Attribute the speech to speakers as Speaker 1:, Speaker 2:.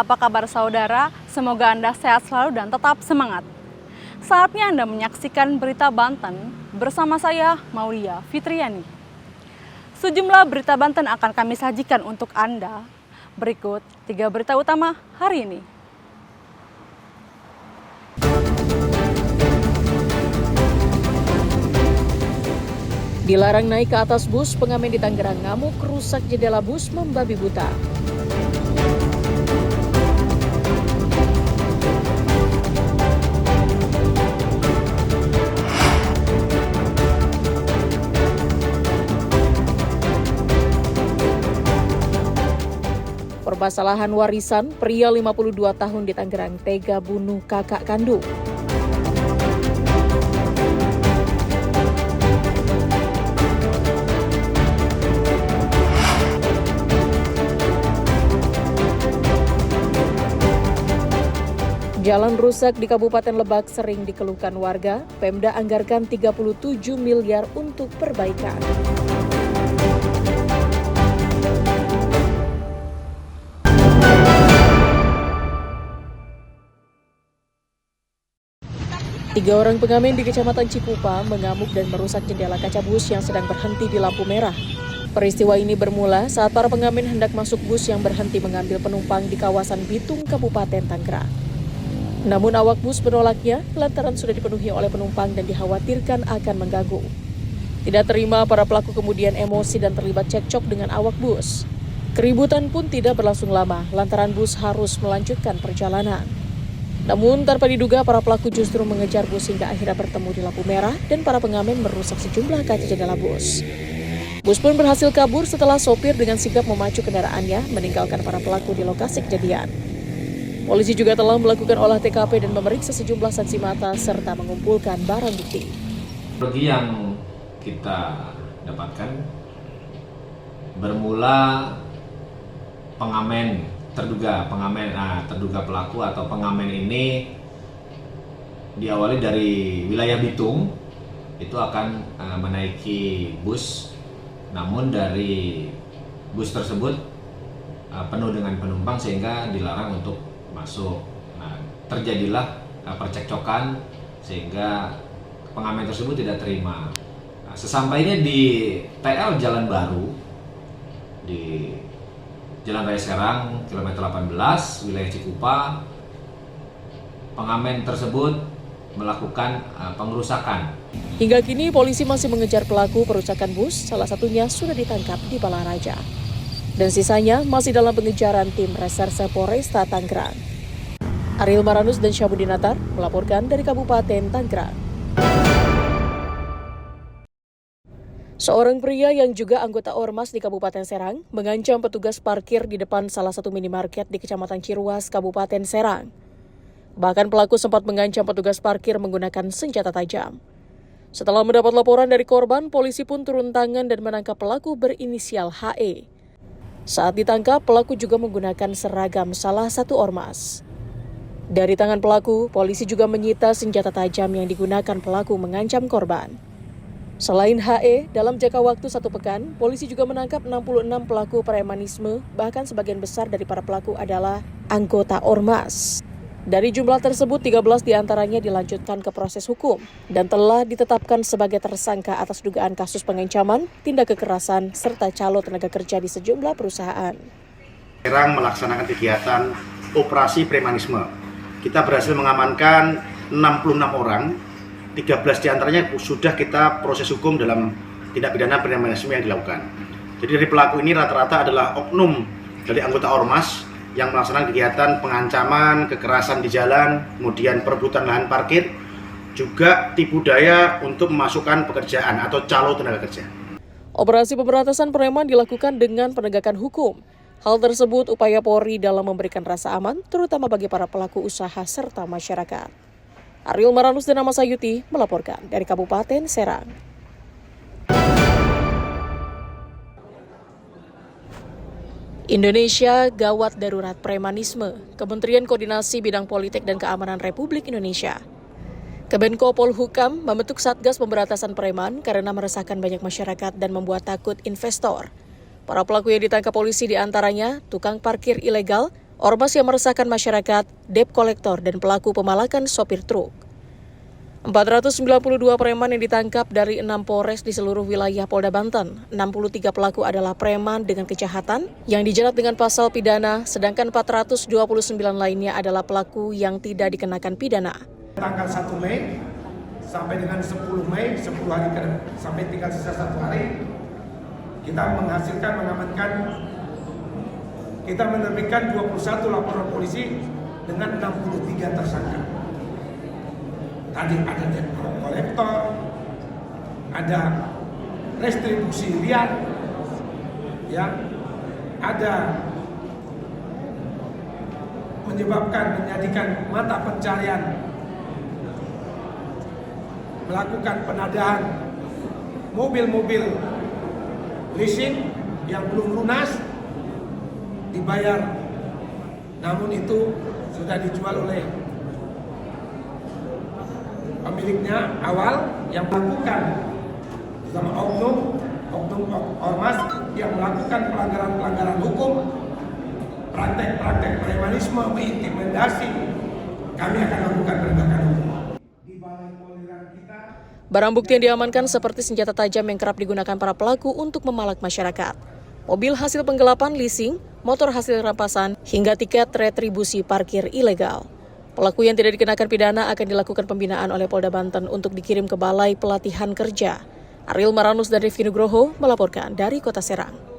Speaker 1: Apa kabar saudara? Semoga Anda sehat selalu dan tetap semangat. Saatnya Anda menyaksikan Berita Banten bersama saya, Maulia Fitriani. Sejumlah berita Banten akan kami sajikan untuk Anda. Berikut 3 berita utama hari ini.
Speaker 2: Dilarang naik ke atas bus, pengamen di Tangerang ngamuk rusak jendela bus membabi buta. Permasalahan warisan, pria 52 tahun di Tangerang tega bunuh kakak kandung. Jalan rusak di Kabupaten Lebak sering dikeluhkan warga, Pemda anggarkan 37 miliar untuk perbaikan. Tiga orang pengamen di Kecamatan Cikupa mengamuk dan merusak jendela kaca bus yang sedang berhenti di lampu merah. Peristiwa ini bermula saat para pengamen hendak masuk bus yang berhenti mengambil penumpang di kawasan Bitung, Kabupaten Tangerang. Namun awak bus menolaknya lantaran sudah dipenuhi oleh penumpang dan dikhawatirkan akan mengganggu. Tidak terima, para pelaku kemudian emosi dan terlibat cekcok dengan awak bus. Keributan pun tidak berlangsung lama lantaran bus harus melanjutkan perjalanan. Namun tanpa diduga para pelaku justru mengejar bus hingga akhirnya bertemu di lampu merah dan para pengamen merusak sejumlah kaca jendela bus. Bus pun berhasil kabur setelah sopir dengan sigap memacu kendaraannya meninggalkan para pelaku di lokasi kejadian. Polisi juga telah melakukan olah TKP dan memeriksa sejumlah saksi mata serta mengumpulkan barang bukti.
Speaker 3: Kronologi yang kita dapatkan bermula terduga pelaku atau pengamen ini diawali dari wilayah Bitung, itu akan menaiki bus, namun dari bus tersebut penuh dengan penumpang sehingga dilarang untuk masuk. Nah, terjadilah percekcokan sehingga pengamen tersebut tidak terima. Nah, sesampainya di TL Jalan Baru di Jalan Raya Serang, kilometer 18, wilayah Cikupa, pengamen tersebut melakukan pengerusakan.
Speaker 2: Hingga kini polisi masih mengejar pelaku perusakan bus, salah satunya sudah ditangkap di Balaraja. Dan sisanya masih dalam pengejaran tim Reserse Polresta Tangerang. Ariel Maranus dan Syabudinatar melaporkan dari Kabupaten Tangerang. Seorang pria yang juga anggota Ormas di Kabupaten Serang mengancam petugas parkir di depan salah satu minimarket di Kecamatan Ciruas, Kabupaten Serang. Bahkan pelaku sempat mengancam petugas parkir menggunakan senjata tajam. Setelah mendapat laporan dari korban, polisi pun turun tangan dan menangkap pelaku berinisial HE. Saat ditangkap, pelaku juga menggunakan seragam salah satu ormas. Dari tangan pelaku, polisi juga menyita senjata tajam yang digunakan pelaku mengancam korban. Selain HE, dalam jangka waktu 1 pekan, polisi juga menangkap 66 pelaku premanisme, bahkan sebagian besar dari para pelaku adalah anggota ormas. Dari jumlah tersebut, 13 diantaranya dilanjutkan ke proses hukum dan telah ditetapkan sebagai tersangka atas dugaan kasus pengancaman, tindak kekerasan, serta calo tenaga kerja di sejumlah perusahaan.
Speaker 4: Serang melaksanakan kegiatan operasi premanisme. Kita berhasil mengamankan 66 orang, 13 diantaranya sudah kita proses hukum dalam tindak pidana premanisme yang dilakukan. Jadi dari pelaku ini rata-rata adalah oknum dari anggota ormas yang melaksanakan kegiatan pengancaman, kekerasan di jalan, kemudian perebutan lahan parkir, juga tipu daya untuk memasukkan pekerjaan atau calo tenaga kerja.
Speaker 2: Operasi pemberantasan preman dilakukan dengan penegakan hukum. Hal tersebut upaya Polri dalam memberikan rasa aman, terutama bagi para pelaku usaha serta masyarakat. Ariel Maranus dan Nama Sayuti melaporkan dari Kabupaten Serang. Indonesia gawat darurat premanisme, Kementerian Koordinasi Bidang Politik dan Keamanan Republik Indonesia. Kemenko Polhukam membentuk Satgas Pemberantasan Preman karena meresahkan banyak masyarakat dan membuat takut investor. Para pelaku yang ditangkap polisi diantaranya tukang parkir ilegal, ormas yang meresahkan masyarakat, debt kolektor, dan pelaku pemalakan sopir truk. 492 preman yang ditangkap dari 6 polres di seluruh wilayah Polda Banten. 63 pelaku adalah preman dengan kejahatan yang dijerat dengan pasal pidana, sedangkan 429 lainnya adalah pelaku yang tidak dikenakan pidana.
Speaker 5: Tanggal 1 Mei sampai dengan 10 Mei, 10 hari sampai tinggal sisa 1 hari, kita menerbitkan 21 laporan polisi dengan 63 tersangka. Tadi ada debt kolektor, ada restribusi liar, ya, ada menjadikan mata pencarian, melakukan penadahan mobil-mobil leasing yang belum lunas dibayar, namun itu sudah dijual oleh pemiliknya awal yang melakukan sama oknum ormas yang melakukan pelanggaran hukum, praktek premanisme, mengintimidasi. Kami akan lakukan penegakan hukum.
Speaker 2: Barang bukti yang diamankan seperti senjata tajam yang kerap digunakan para pelaku untuk memalak masyarakat, mobil hasil penggelapan leasing, motor hasil rampasan, hingga tiket retribusi parkir ilegal. Pelaku yang tidak dikenakan pidana akan dilakukan pembinaan oleh Polda Banten untuk dikirim ke Balai Pelatihan Kerja. Ariel Maranus dan Rifki Nugroho melaporkan dari Kota Serang.